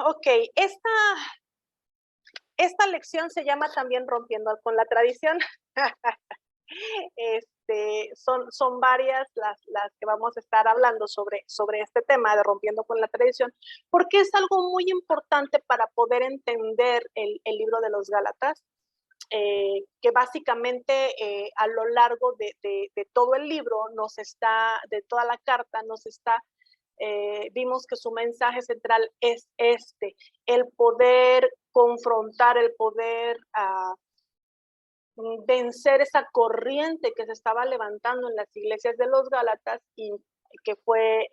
Ok, esta lección se llama también Rompiendo con la Tradición. Son varias las que vamos a estar hablando sobre este tema de Rompiendo con la Tradición, porque es algo muy importante para poder entender el libro de los Gálatas, que básicamente a lo largo de todo el libro de toda la carta, vimos que su mensaje central es el poder confrontar, el poder vencer esa corriente que se estaba levantando en las iglesias de los Gálatas y que fue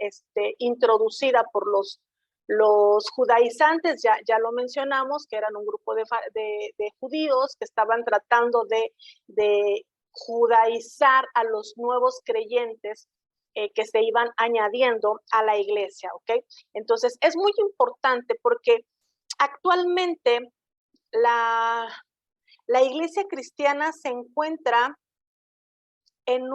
introducida por los judaizantes, ya lo mencionamos, que eran un grupo de judíos que estaban tratando de judaizar a los nuevos creyentes que se iban añadiendo a la iglesia, ¿ok? Entonces, es muy importante porque actualmente la iglesia cristiana se encuentra en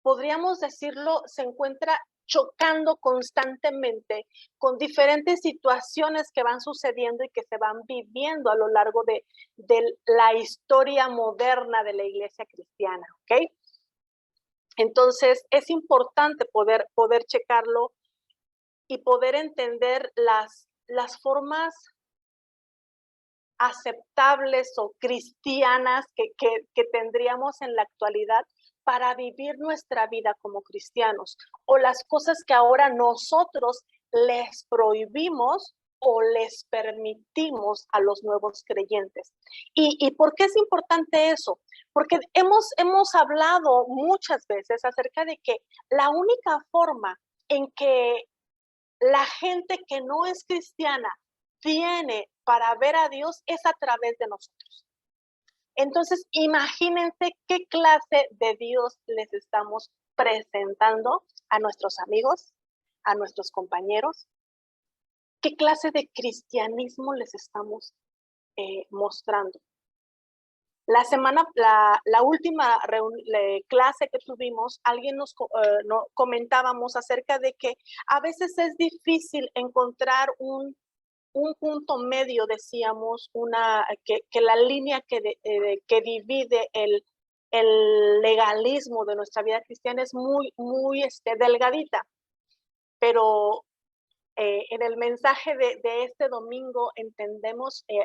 podríamos decirlo, se encuentra chocando constantemente con diferentes situaciones que van sucediendo y que se van viviendo a lo largo de la historia moderna de la iglesia cristiana, ¿ok? Entonces, es importante poder checarlo y poder entender las formas aceptables o cristianas que tendríamos en la actualidad para vivir nuestra vida como cristianos, o las cosas que ahora nosotros les prohibimos o les permitimos a los nuevos creyentes. ¿Y por qué es importante eso? Porque hemos hablado muchas veces acerca de que la única forma en que la gente que no es cristiana tiene para ver a Dios es a través de nosotros. Entonces, imagínense qué clase de Dios les estamos presentando a nuestros amigos, a nuestros compañeros, qué clase de cristianismo les estamos mostrando. La última clase que tuvimos, alguien comentábamos acerca de que a veces es difícil encontrar un punto medio, decíamos, que la línea que divide el legalismo de nuestra vida cristiana es muy, muy delgadita. Pero en el mensaje de este domingo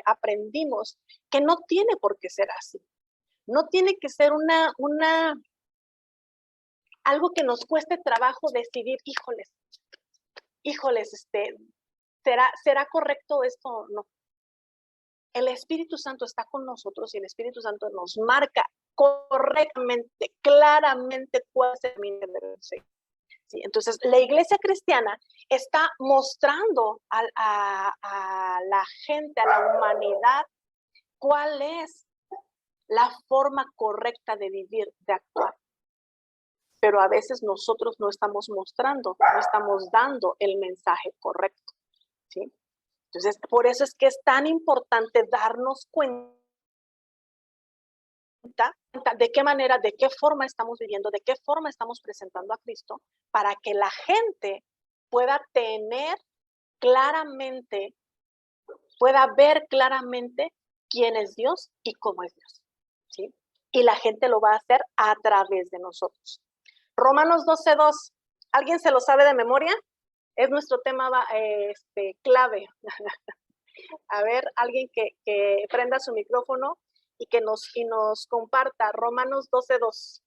aprendimos que no tiene por qué ser así. No tiene que ser algo que nos cueste trabajo decidir, híjoles, ¿será correcto esto o no? El Espíritu Santo está con nosotros y el Espíritu Santo nos marca correctamente, claramente cuál es el camino que debemos seguir. ¿Sí? Entonces, la iglesia cristiana está mostrando a la gente, a la humanidad, cuál es la forma correcta de vivir, de actuar. Pero a veces nosotros no estamos mostrando, no estamos dando el mensaje correcto. ¿Sí? Entonces, por eso es que es tan importante darnos cuenta de qué manera, de qué forma estamos viviendo, de qué forma estamos presentando a Cristo, para que la gente pueda tener claramente, pueda ver claramente quién es Dios y cómo es Dios. ¿Sí? Y la gente lo va a hacer a través de nosotros. Romanos 12:2. ¿Alguien se lo sabe de memoria? Es nuestro tema clave. A ver, alguien que prenda su micrófono y que nos comparta Romanos 12:2.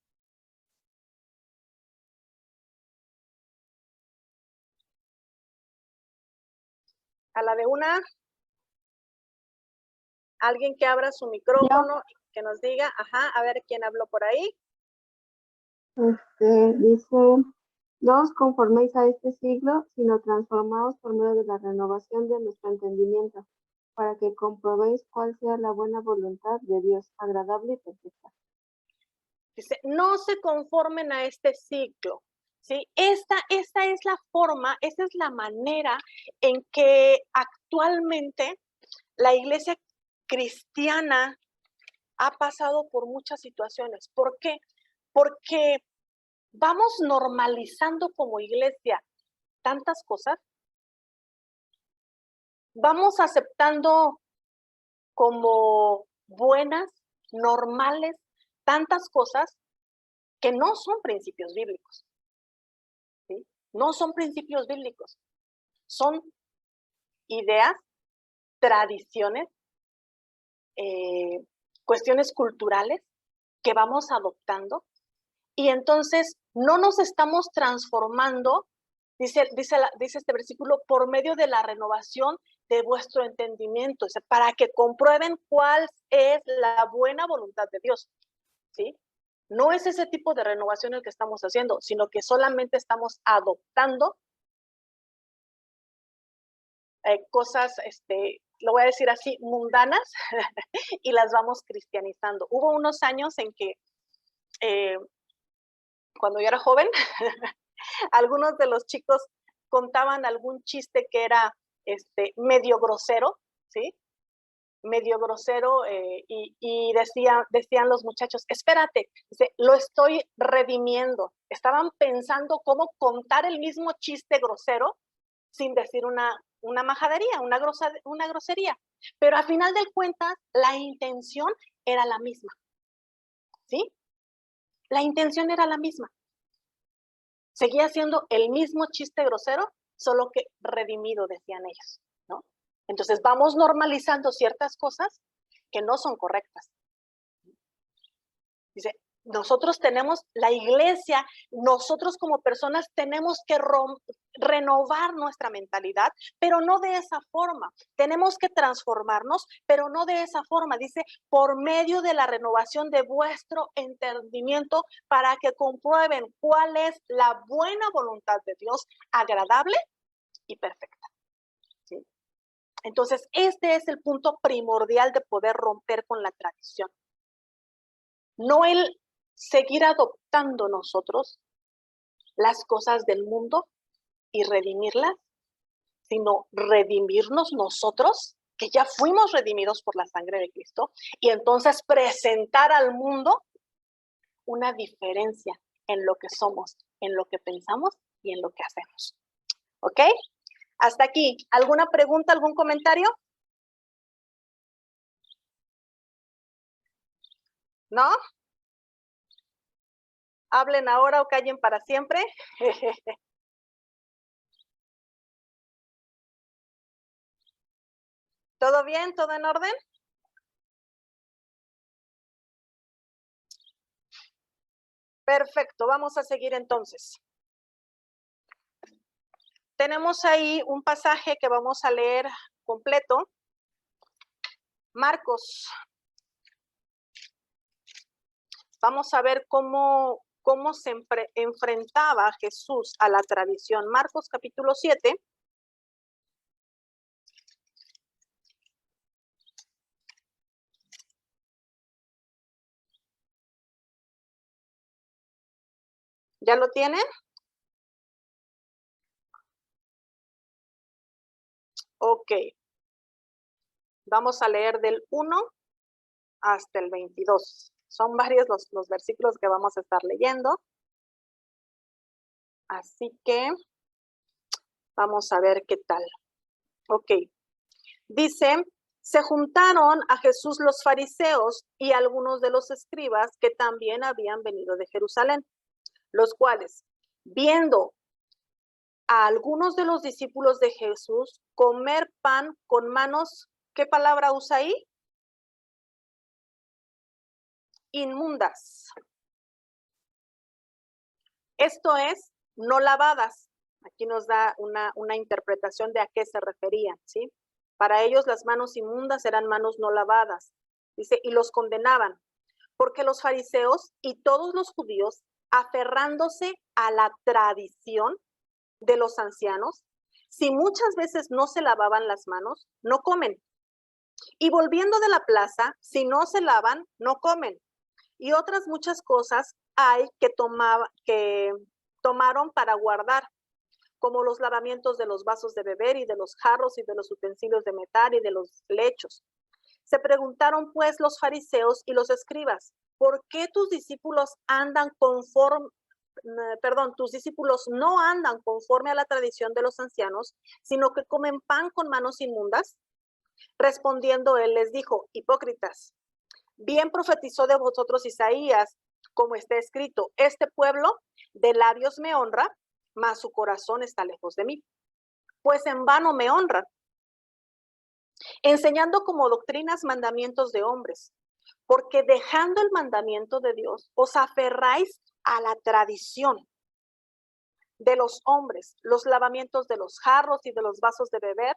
A la de una, alguien que abra su micrófono y que nos diga, ajá, a ver quién habló por ahí. Dice, no os conforméis a este siglo, sino transformaos por medio de la renovación de nuestro entendimiento, para que comprobéis cuál sea la buena voluntad de Dios, agradable y perfecta. Dice, no se conformen a este siglo. ¿Sí? Esta es la forma, esta es la manera en que actualmente la iglesia cristiana ha pasado por muchas situaciones. ¿Por qué? Porque vamos normalizando como iglesia tantas cosas vamos aceptando como buenas, normales, tantas cosas que no son principios bíblicos, ¿sí? No son principios bíblicos, son ideas, tradiciones, cuestiones culturales que vamos adoptando y entonces no nos estamos transformando, dice este versículo, por medio de la renovación de vuestro entendimiento, o sea, para que comprueben cuál es la buena voluntad de Dios, ¿sí? No es ese tipo de renovación el que estamos haciendo, sino que solamente estamos adoptando cosas, lo voy a decir así, mundanas, y las vamos cristianizando. Hubo unos años en que, cuando yo era joven, algunos de los chicos contaban algún chiste que era medio grosero, ¿sí? Medio grosero, y decían los muchachos, espérate, dice, lo estoy redimiendo. Estaban pensando cómo contar el mismo chiste grosero sin decir una majadería, una grosería. Pero al final del cuentas, la intención era la misma, ¿sí? La intención era la misma. Seguía siendo el mismo chiste grosero, solo que redimido, decían ellos, ¿no? Entonces vamos normalizando ciertas cosas que no son correctas. Dice, nosotros tenemos, la iglesia, nosotros como personas tenemos que renovar nuestra mentalidad, pero no de esa forma. Tenemos que transformarnos, pero no de esa forma. Dice, por medio de la renovación de vuestro entendimiento para que comprueben cuál es la buena voluntad de Dios, agradable y perfecta. ¿Sí? Entonces, este es el punto primordial de poder romper con la tradición. No el seguir adoptando nosotros las cosas del mundo y redimirlas, sino redimirnos nosotros, que ya fuimos redimidos por la sangre de Cristo, y entonces presentar al mundo una diferencia en lo que somos, en lo que pensamos y en lo que hacemos. ¿Ok? Hasta aquí. ¿Alguna pregunta, algún comentario? ¿No? Hablen ahora o callen para siempre. ¿Todo bien? ¿Todo en orden? Perfecto, vamos a seguir entonces. Tenemos ahí un pasaje que vamos a leer completo. Marcos. Vamos a ver cómo se enfrentaba Jesús a la tradición. Marcos capítulo 7. ¿Ya lo tienen? Ok. Vamos a leer del 1 hasta el 22. Son varios los versículos que vamos a estar leyendo. Así que vamos a ver qué tal. Ok. Dice, se juntaron a Jesús los fariseos y algunos de los escribas que también habían venido de Jerusalén, los cuales, viendo a algunos de los discípulos de Jesús comer pan con manos, ¿qué palabra usa ahí? Inmundas. Esto es, no lavadas. Aquí nos da una interpretación de a qué se referían, ¿sí? Para ellos las manos inmundas eran manos no lavadas. Dice, y los condenaban, porque los fariseos y todos los judíos, aferrándose a la tradición de los ancianos, si muchas veces no se lavaban las manos, no comen. Y volviendo de la plaza, si no se lavan, no comen. Y otras muchas cosas hay que tomaron para guardar, como los lavamientos de los vasos de beber y de los jarros y de los utensilios de metal y de los lechos. Se preguntaron pues los fariseos y los escribas, ¿por qué tus discípulos andan tus discípulos no andan conforme a la tradición de los ancianos, sino que comen pan con manos inmundas. Respondiendo él les dijo, hipócritas, bien profetizó de vosotros Isaías, como está escrito, este pueblo de labios me honra, mas su corazón está lejos de mí. Pues en vano me honran, enseñando como doctrinas mandamientos de hombres, porque dejando el mandamiento de Dios, os aferráis a la tradición de los hombres, los lavamientos de los jarros y de los vasos de beber,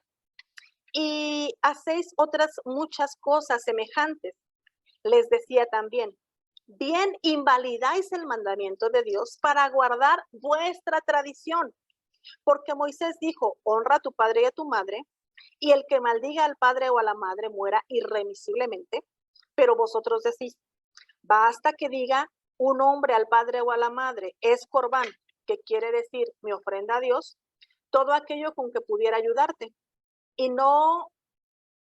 y hacéis otras muchas cosas semejantes. Les decía también, bien invalidáis el mandamiento de Dios para guardar vuestra tradición, porque Moisés dijo, honra a tu padre y a tu madre, y el que maldiga al padre o a la madre muera irremisiblemente. Pero vosotros decís, basta que diga un hombre al padre o a la madre, es corbán, que quiere decir mi ofrenda a Dios, todo aquello con que pudiera ayudarte, y no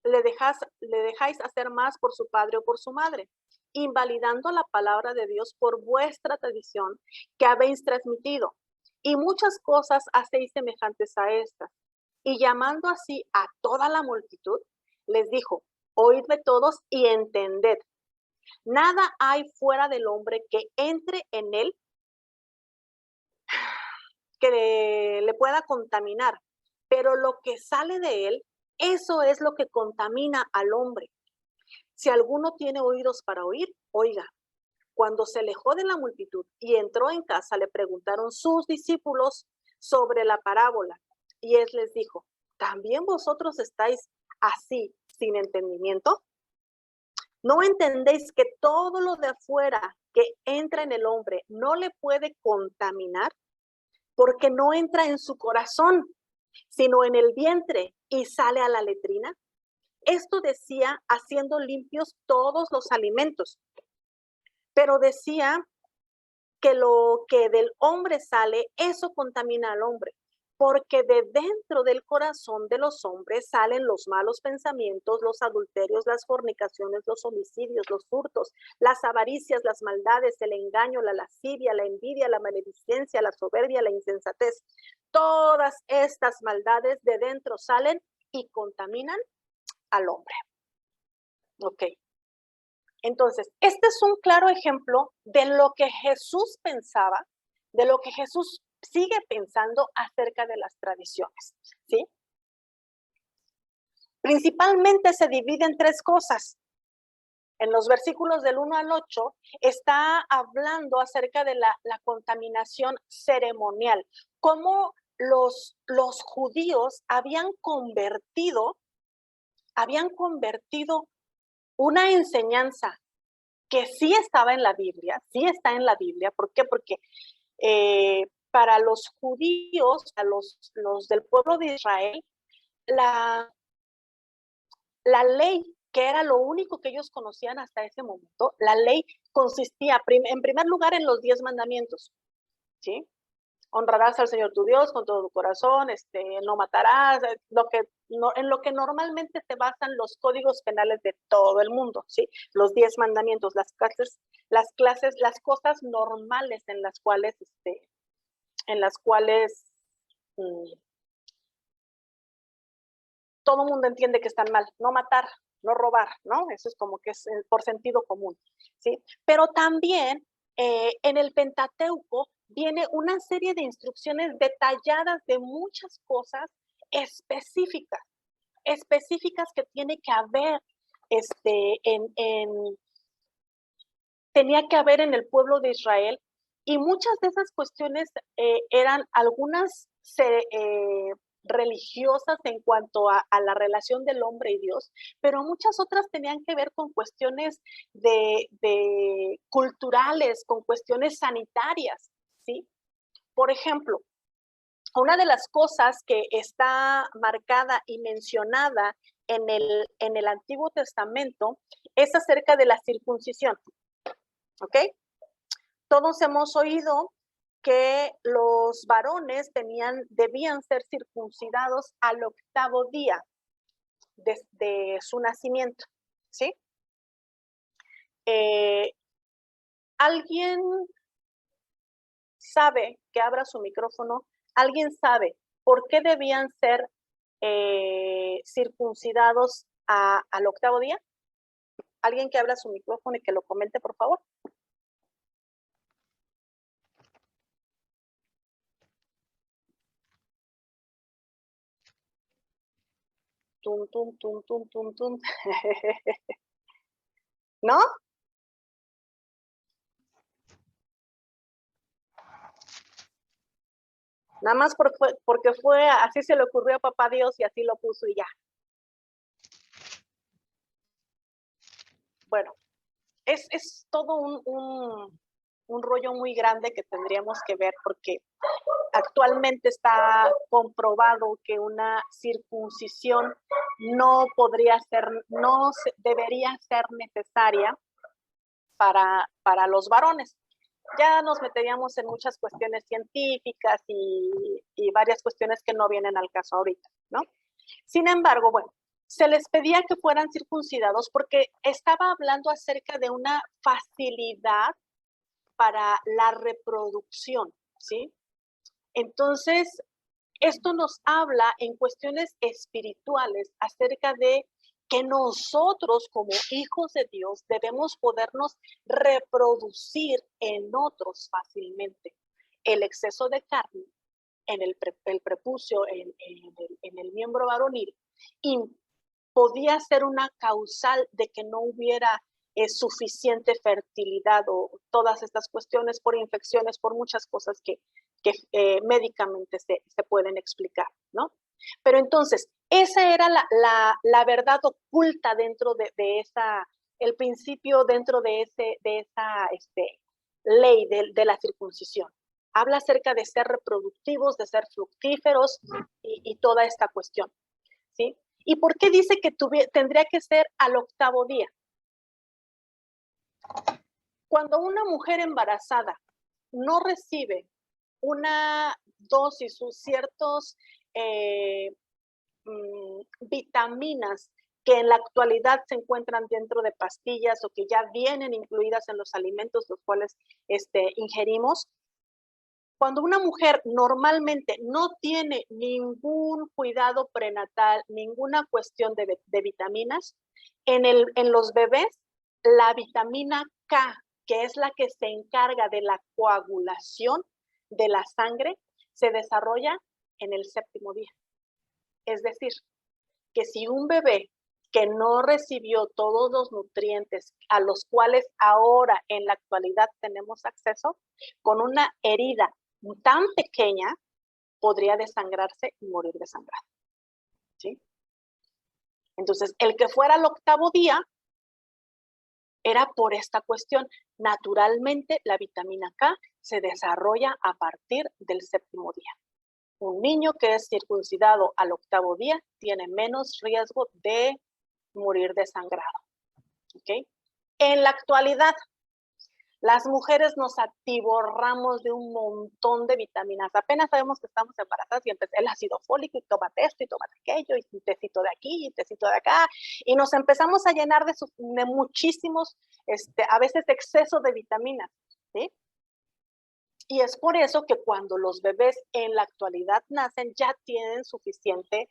le dejáis hacer más por su padre o por su madre, invalidando la palabra de Dios por vuestra tradición que habéis transmitido. Y muchas cosas hacéis semejantes a estas. Y llamando así a toda la multitud, les dijo, oídme todos y entended. Nada hay fuera del hombre que entre en él que le pueda contaminar, pero lo que sale de él, eso es lo que contamina al hombre. Si alguno tiene oídos para oír, oiga. Cuando se alejó de la multitud y entró en casa, le preguntaron sus discípulos sobre la parábola. Y él les dijo, ¿también vosotros estáis así sin entendimiento? ¿No entendéis que todo lo de afuera que entra en el hombre no le puede contaminar? Porque no entra en su corazón, sino en el vientre y sale a la letrina. Esto decía haciendo limpios todos los alimentos. Pero decía que lo que del hombre sale, eso contamina al hombre, porque de dentro del corazón de los hombres salen los malos pensamientos, los adulterios, las fornicaciones, los homicidios, los hurtos, las avaricias, las maldades, el engaño, la lascivia, la envidia, la maledicencia, la soberbia, la insensatez. Todas estas maldades de dentro salen y contaminan al hombre. Ok. Entonces, este es un claro ejemplo de lo que Jesús pensaba, de lo que Jesús sigue pensando acerca de las tradiciones, ¿sí? Principalmente se divide en tres cosas. En los versículos del 1 al 8 está hablando acerca de la contaminación ceremonial, cómo los judíos habían convertido una enseñanza que sí estaba en la Biblia, sí está en la Biblia. ¿Por qué? Porque para los judíos, a los del pueblo de Israel, la ley, que era lo único que ellos conocían hasta ese momento, la ley consistía en primer lugar en los 10 mandamientos, ¿sí? Honrarás al Señor tu Dios con todo tu corazón, no matarás, en lo que normalmente se basan los códigos penales de todo el mundo, ¿sí? Los 10 mandamientos, las cosas normales en las cuales todo el mundo entiende que están mal. No matar, no robar, ¿no? Eso es como que es por sentido común, ¿sí? Pero también en el Pentateuco viene una serie de instrucciones detalladas de muchas cosas específicas que tiene que haber tenía que haber en el pueblo de Israel, y muchas de esas cuestiones eran algunas religiosas en cuanto a la relación del hombre y Dios, pero muchas otras tenían que ver con cuestiones de culturales, con cuestiones sanitarias, ¿sí? Por ejemplo, una de las cosas que está marcada y mencionada en el Antiguo Testamento es acerca de la circuncisión, ¿ok? Todos hemos oído que los varones debían ser circuncidados al 8º día de su nacimiento, ¿sí? Alguien sabe que abra su micrófono? ¿Alguien sabe por qué debían ser circuncidados al octavo día? ¿Alguien que abra su micrófono y que lo comente, por favor? Tum, tum, tum, tum, tum, tum. ¿No? Nada más porque fue, así se le ocurrió a papá Dios y así lo puso y ya. Bueno, es todo un rollo muy grande que tendríamos que ver porque actualmente está comprobado que una circuncisión no podría ser, debería ser necesaria para los varones. Ya nos meteríamos en muchas cuestiones científicas y varias cuestiones que no vienen al caso ahorita, ¿no? Sin embargo, bueno, se les pedía que fueran circuncidados porque estaba hablando acerca de una facilidad para la reproducción, ¿sí? Entonces, esto nos habla en cuestiones espirituales acerca de que nosotros como hijos de Dios debemos podernos reproducir en otros fácilmente. El exceso de carne en el prepucio, en el miembro varonil, y podía ser una causal de que no hubiera suficiente fertilidad o todas estas cuestiones por infecciones, por muchas cosas que médicamente se pueden explicar, ¿no? Pero entonces, esa era la verdad oculta dentro de esa, el principio dentro de esa ley de la circuncisión. Habla acerca de ser reproductivos, de ser fructíferos y toda esta cuestión, ¿sí? ¿Y por qué dice que tendría que ser al octavo día? Cuando una mujer embarazada no recibe una dosis o ciertos vitaminas que en la actualidad se encuentran dentro de pastillas o que ya vienen incluidas en los alimentos los cuales ingerimos, cuando una mujer normalmente no tiene ningún cuidado prenatal, ninguna cuestión de vitaminas, en los bebés, la vitamina K, que es la que se encarga de la coagulación de la sangre, se desarrolla en el séptimo día. Es decir, que si un bebé que no recibió todos los nutrientes a los cuales ahora en la actualidad tenemos acceso, con una herida tan pequeña podría desangrarse y morir desangrado, ¿sí? Entonces, el que fuera al octavo día era por esta cuestión. Naturalmente, la vitamina K se desarrolla a partir del séptimo día. Un niño que es circuncidado al octavo día tiene menos riesgo de morir desangrado, ¿ok? En la actualidad, las mujeres nos atiborramos de un montón de vitaminas. Apenas sabemos que estamos embarazadas y empezó el ácido fólico y tómate esto y tómate aquello y un tecito de aquí y un tecito de acá. Y nos empezamos a llenar de muchísimos, a veces exceso de vitaminas, ¿sí? Y es por eso que cuando los bebés en la actualidad nacen ya tienen suficiente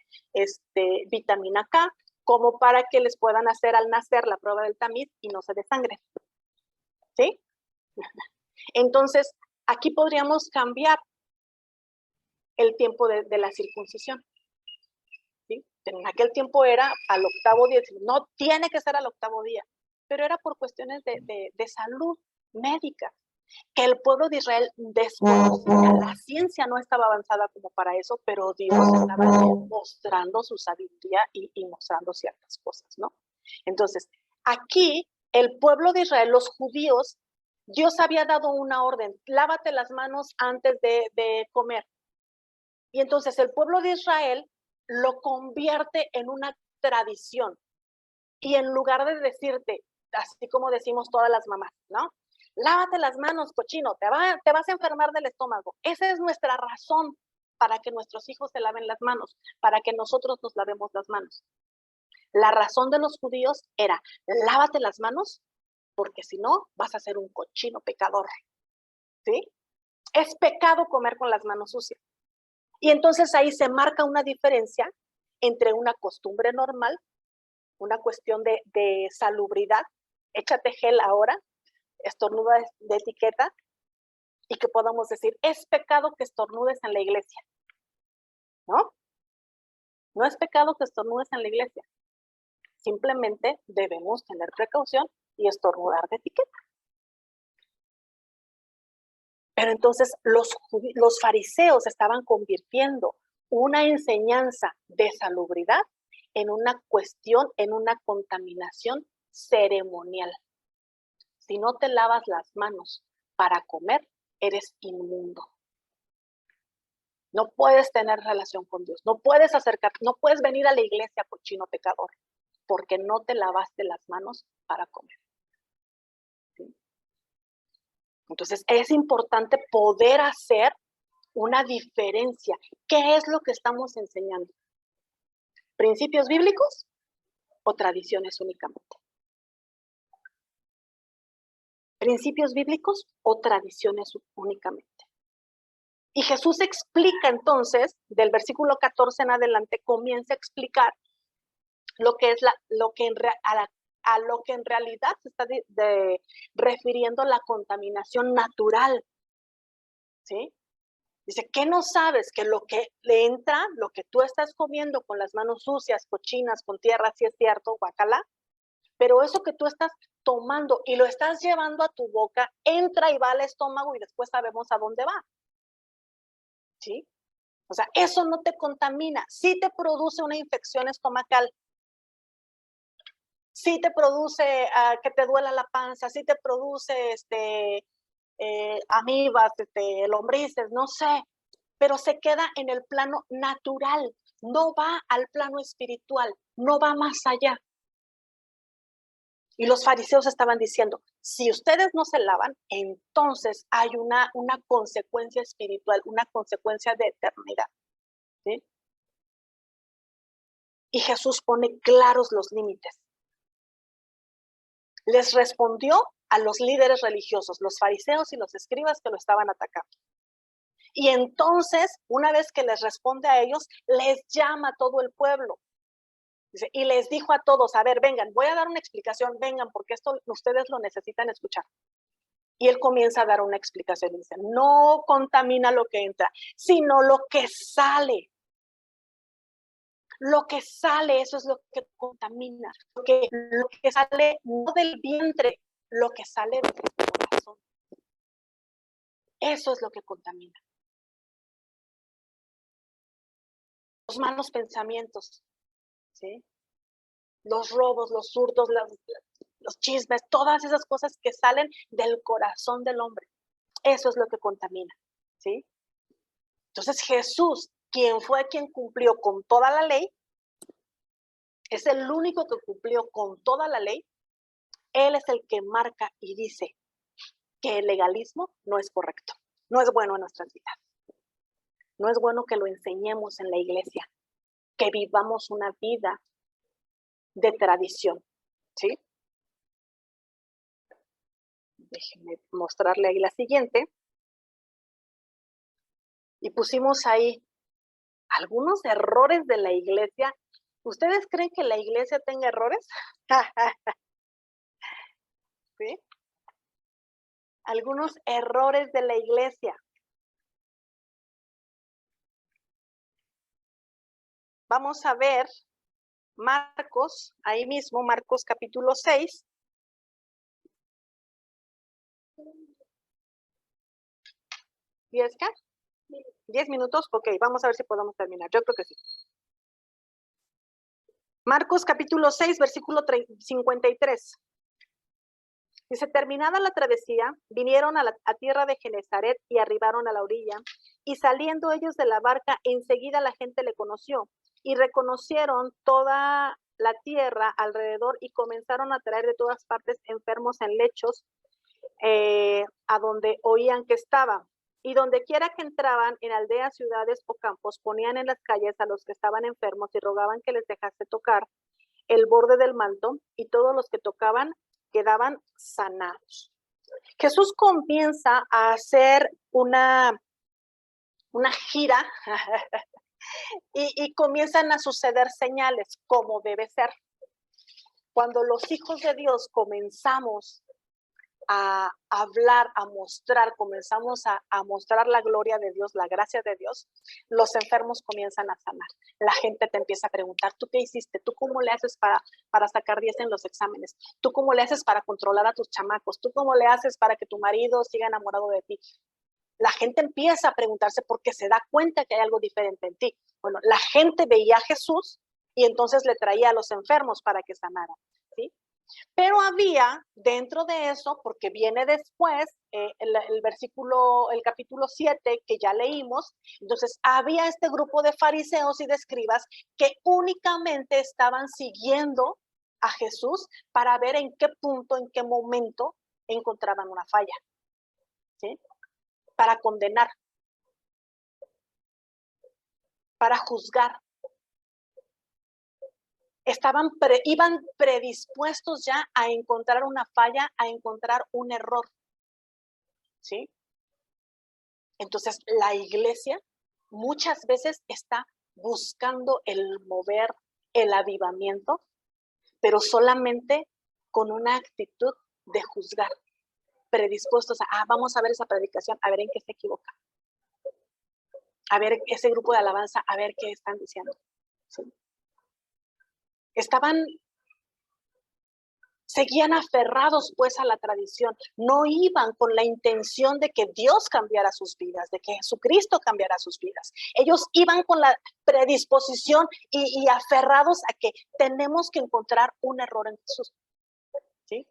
vitamina K como para que les puedan hacer al nacer la prueba del tamiz y no se desangren, ¿sí? Entonces, aquí podríamos cambiar el tiempo de la circuncisión, ¿sí? En aquel tiempo era al octavo día, no tiene que ser al octavo día, pero era por cuestiones de salud médica, que el pueblo de Israel desconocía, la ciencia no estaba avanzada como para eso, pero Dios estaba mostrando su sabiduría y mostrando ciertas cosas, ¿no? Entonces, aquí el pueblo de Israel, los judíos, Dios había dado una orden, lávate las manos antes de comer. Y entonces el pueblo de Israel lo convierte en una tradición. Y en lugar de decirte, así como decimos todas las mamás, ¿no? Lávate las manos, cochino, te vas a enfermar del estómago. Esa es nuestra razón para que nuestros hijos se laven las manos, para que nosotros nos lavemos las manos. La razón de los judíos era, lávate las manos, porque si no, vas a ser un cochino pecador, ¿sí? Es pecado comer con las manos sucias. Y entonces ahí se marca una diferencia entre una costumbre normal, una cuestión de salubridad, échate gel ahora, estornuda de etiqueta, y que podamos decir, es pecado que estornudes en la iglesia, ¿no? No es pecado que estornudes en la iglesia. Simplemente debemos tener precaución y estornudar de etiqueta. Pero entonces los fariseos estaban convirtiendo una enseñanza de salubridad en una cuestión, en una contaminación ceremonial. Si no te lavas las manos para comer, eres inmundo. No puedes tener relación con Dios, no puedes acercarte, no puedes venir a la iglesia, cochino pecador, porque no te lavaste las manos para comer. ¿Sí? Entonces es importante poder hacer una diferencia. ¿Qué es lo que estamos enseñando? ¿Principios bíblicos o tradiciones únicamente? ¿Principios bíblicos o tradiciones únicamente? Y Jesús explica entonces, del versículo 14 en adelante, comienza a explicar lo que es a lo que en realidad se está refiriendo la contaminación natural. ¿Sí? Dice, ¿qué no sabes? Que lo que le entra, lo que tú estás comiendo con las manos sucias, cochinas, con tierra, sí es cierto, guacala, pero eso que tú estás tomando y lo estás llevando a tu boca, entra y va al estómago y después sabemos a dónde va. ¿Sí? O sea, eso no te contamina, sí te produce una infección estomacal, sí te produce que te duela la panza, sí te produce amibas, lombrices, no sé, pero se queda en el plano natural, no va al plano espiritual, no va más allá. Y los fariseos estaban diciendo, si ustedes no se lavan, entonces hay una consecuencia espiritual, una consecuencia de eternidad. ¿Sí? Y Jesús pone claros los límites. Les respondió a los líderes religiosos, los fariseos y los escribas que lo estaban atacando. Y entonces, una vez que les responde a ellos, les llama a todo el pueblo. Dice, y les dijo a todos, a ver, vengan, voy a dar una explicación, vengan, porque esto ustedes lo necesitan escuchar. Y él comienza a dar una explicación. Dice, no contamina lo que entra, sino lo que sale. Lo que sale, eso es lo que contamina. Lo que sale no del vientre, lo que sale del corazón. Eso es lo que contamina. Los malos pensamientos, ¿sí? Los robos, los hurtos, los chismes, todas esas cosas que salen del corazón del hombre. Eso es lo que contamina, ¿sí? Entonces Jesús, quien fue quien cumplió con toda la ley, es el único que cumplió con toda la ley. Él es el que marca y dice que el legalismo no es correcto, no es bueno en nuestras vidas. No es bueno que lo enseñemos en la iglesia, que vivamos una vida de tradición, ¿sí? Déjenme mostrarle ahí la siguiente. Y pusimos ahí algunos errores de la iglesia. ¿Ustedes creen que la iglesia tenga errores? ¿Sí? Algunos errores de la iglesia. Vamos a ver Marcos, ahí mismo, Marcos capítulo 6. ¿10 qué? 10 minutos, ok, vamos a ver si podemos terminar. Yo creo que sí. Marcos capítulo 6, versículo 53. Dice, terminada la travesía, vinieron a tierra de Genezaret y arribaron a la orilla, y saliendo ellos de la barca, enseguida la gente le conoció, y reconocieron toda la tierra alrededor, y comenzaron a traer de todas partes enfermos en lechos, a donde oían que estaba. Y donde quiera que entraban, en aldeas, ciudades o campos, ponían en las calles a los que estaban enfermos y rogaban que les dejase tocar el borde del manto, y todos los que tocaban quedaban sanados. Jesús comienza a hacer una gira y comienzan a suceder señales, como debe ser. Cuando los hijos de Dios comenzamos a hablar, a mostrar, comenzamos a mostrar la gloria de Dios, la gracia de Dios, los enfermos comienzan a sanar. La gente te empieza a preguntar, ¿tú qué hiciste? ¿Tú cómo le haces para sacar 10 en los exámenes? ¿Tú cómo le haces para controlar a tus chamacos? ¿Tú cómo le haces para que tu marido siga enamorado de ti? La gente empieza a preguntarse porque se da cuenta que hay algo diferente en ti. Bueno, la gente veía a Jesús y entonces le traía a los enfermos para que sanaran, ¿sí? Pero había dentro de eso, porque viene después, el capítulo 7 que ya leímos, entonces había este grupo de fariseos y de escribas que únicamente estaban siguiendo a Jesús para ver en qué punto, en qué momento encontraban una falla, ¿sí? Para condenar, para juzgar. Iban predispuestos ya a encontrar una falla, a encontrar un error, ¿sí? Entonces, la iglesia muchas veces está buscando el mover, el avivamiento, pero solamente con una actitud de juzgar, predispuestos a, vamos a ver esa predicación, a ver en qué se equivoca, a ver ese grupo de alabanza, a ver qué están diciendo, ¿sí? Seguían aferrados pues a la tradición, no iban con la intención de que Dios cambiara sus vidas, de que Jesucristo cambiara sus vidas. Ellos iban con la predisposición y aferrados a que tenemos que encontrar un error en Jesús, ¿sí?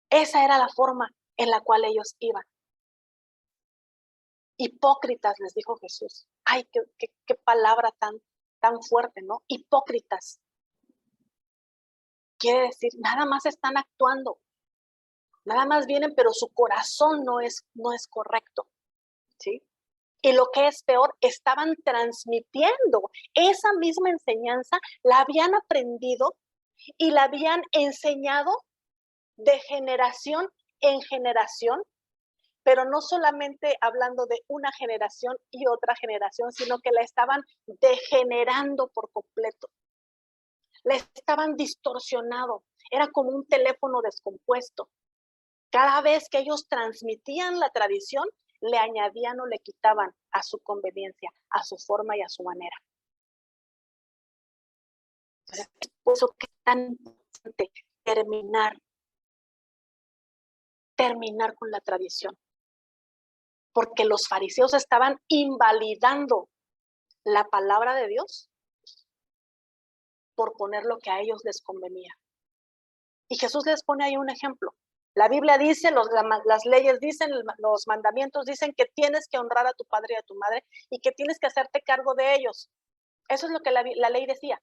Esa era la forma en la cual ellos iban. Hipócritas, les dijo Jesús. Ay, qué palabra tan fuerte, ¿no? Hipócritas. Quiere decir, nada más están actuando, nada más vienen, pero su corazón no es correcto, ¿sí? Y lo que es peor, estaban transmitiendo esa misma enseñanza, la habían aprendido y la habían enseñado de generación en generación, pero no solamente hablando de una generación y otra generación, sino que la estaban degenerando por completo. La estaban distorsionando. Era como un teléfono descompuesto. Cada vez que ellos transmitían la tradición, le añadían o le quitaban a su conveniencia, a su forma y a su manera. Entonces, por eso que es tan importante terminar con la tradición. Porque los fariseos estaban invalidando la palabra de Dios por poner lo que a ellos les convenía. Y Jesús les pone ahí un ejemplo. La Biblia dice, las leyes dicen, los mandamientos dicen que tienes que honrar a tu padre y a tu madre y que tienes que hacerte cargo de ellos. Eso es lo que la ley decía.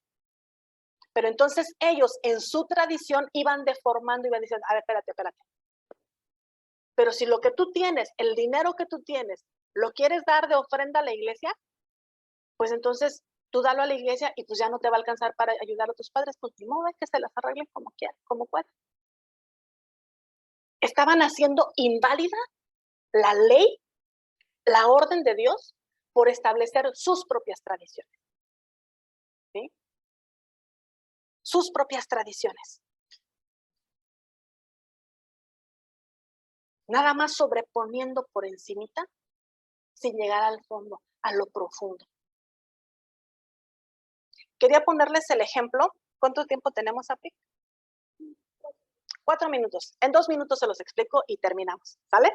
Pero entonces ellos en su tradición iban deformando, iban diciendo, a ver, espérate. Pero si lo que tú tienes, el dinero que tú tienes, lo quieres dar de ofrenda a la iglesia, pues entonces tú dalo a la iglesia y pues ya no te va a alcanzar para ayudar a tus padres, pues ni modo, que se las arreglen como quieran, como puedan. Estaban haciendo inválida la ley, la orden de Dios, por establecer sus propias tradiciones, ¿sí? Sus propias tradiciones. Nada más sobreponiendo por encimita, sin llegar al fondo, a lo profundo. Quería ponerles el ejemplo. ¿Cuánto tiempo tenemos, Api? 4 minutos. En 2 minutos se los explico y terminamos, ¿sale?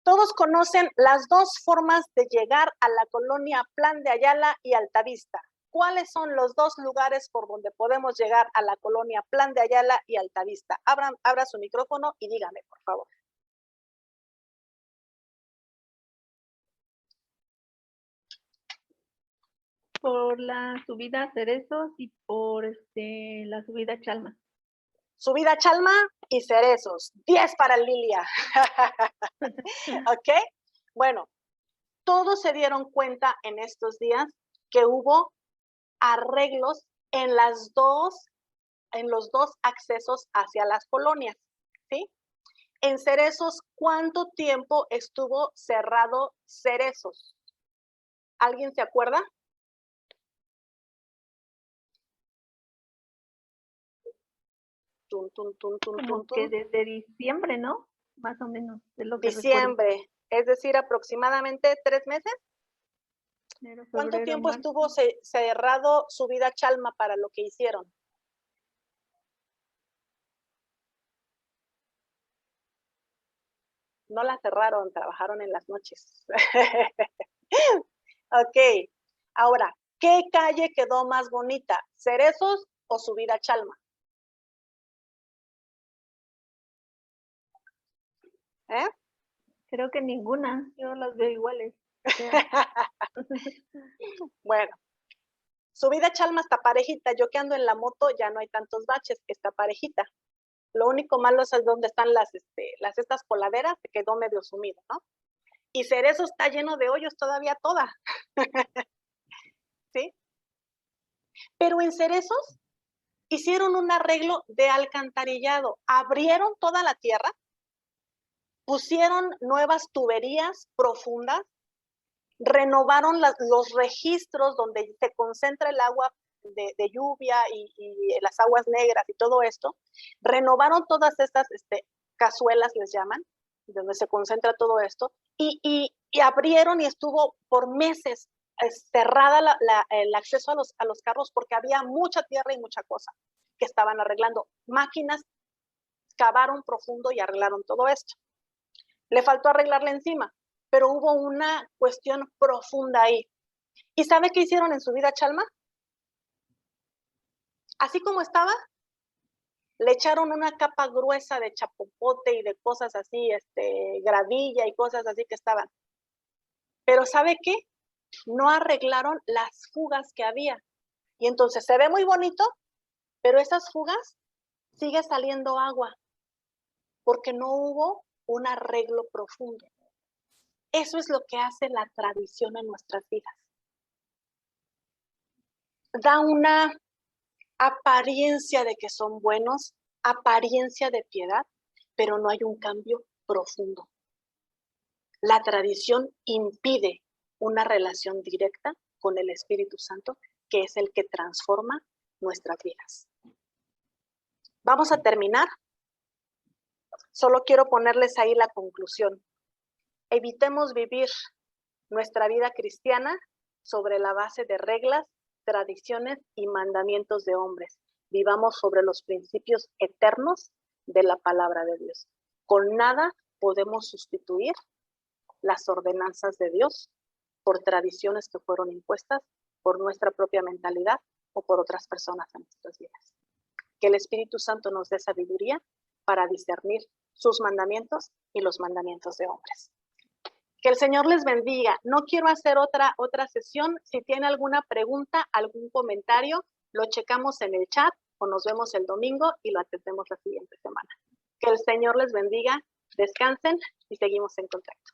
Todos conocen las dos formas de llegar a la colonia Plan de Ayala y Altavista. ¿Cuáles son los dos lugares por donde podemos llegar a la colonia Plan de Ayala y Altavista? Abra su micrófono y dígame, por favor. Por la subida a Cerezos y por la subida a Chalma. Subida a Chalma y Cerezos. 10 para Lilia. ¿Ok? Bueno, todos se dieron cuenta en estos días que hubo arreglos en los dos accesos hacia las colonias. ¿sí? En Cerezos, ¿cuánto tiempo estuvo cerrado Cerezos? ¿Alguien se acuerda? Tun, tun, tun, tun, Como tun, que tun. desde diciembre, ¿no? Más o menos, de lo que recuerdo. Diciembre, es decir, aproximadamente 3 meses. Enero, ¿Cuánto febrero, tiempo marzo. estuvo cerrado su vida Chalma para lo que hicieron? No la cerraron, trabajaron en las noches. Ok, ahora, ¿qué calle quedó más bonita? ¿Cerezos o Subida Chalma? ¿Eh? Creo que ninguna, yo las veo iguales. O sea, Bueno, Subida Chalma está parejita. Yo que ando en la moto ya no hay tantos baches, está parejita. Lo único malo es donde están estas coladeras, se quedó medio sumido, ¿no? Y Cerezo está lleno de hoyos todavía toda. ¿Sí? Pero en Cerezos hicieron un arreglo de alcantarillado, abrieron toda la tierra, pusieron nuevas tuberías profundas, renovaron los registros donde se concentra el agua de lluvia y las aguas negras y todo esto, renovaron todas estas cazuelas, les llaman, donde se concentra todo esto, y abrieron y estuvo por meses cerrada el acceso a los carros porque había mucha tierra y mucha cosa que estaban arreglando. Máquinas cavaron profundo y arreglaron todo esto. Le faltó arreglarle encima, pero hubo una cuestión profunda ahí. ¿Y sabe qué hicieron en Subida Chalma? Así como estaba, le echaron una capa gruesa de chapopote y de cosas así, gravilla y cosas así que estaban. Pero ¿sabe qué? No arreglaron las fugas que había. Y entonces se ve muy bonito, pero esas fugas sigue saliendo agua porque no hubo un arreglo profundo. Eso es lo que hace la tradición en nuestras vidas. Da una apariencia de que son buenos, apariencia de piedad, pero no hay un cambio profundo. La tradición impide una relación directa con el Espíritu Santo, que es el que transforma nuestras vidas. Vamos a terminar. Solo quiero ponerles ahí la conclusión. Evitemos vivir nuestra vida cristiana sobre la base de reglas, tradiciones y mandamientos de hombres. Vivamos sobre los principios eternos de la palabra de Dios. Con nada podemos sustituir las ordenanzas de Dios por tradiciones que fueron impuestas por nuestra propia mentalidad o por otras personas en nuestras vidas. Que el Espíritu Santo nos dé sabiduría para discernir sus mandamientos y los mandamientos de hombres. Que el Señor les bendiga. No quiero hacer otra sesión. Si tiene alguna pregunta, algún comentario, lo checamos en el chat o nos vemos el domingo y lo atendemos la siguiente semana. Que el Señor les bendiga. Descansen y seguimos en contacto.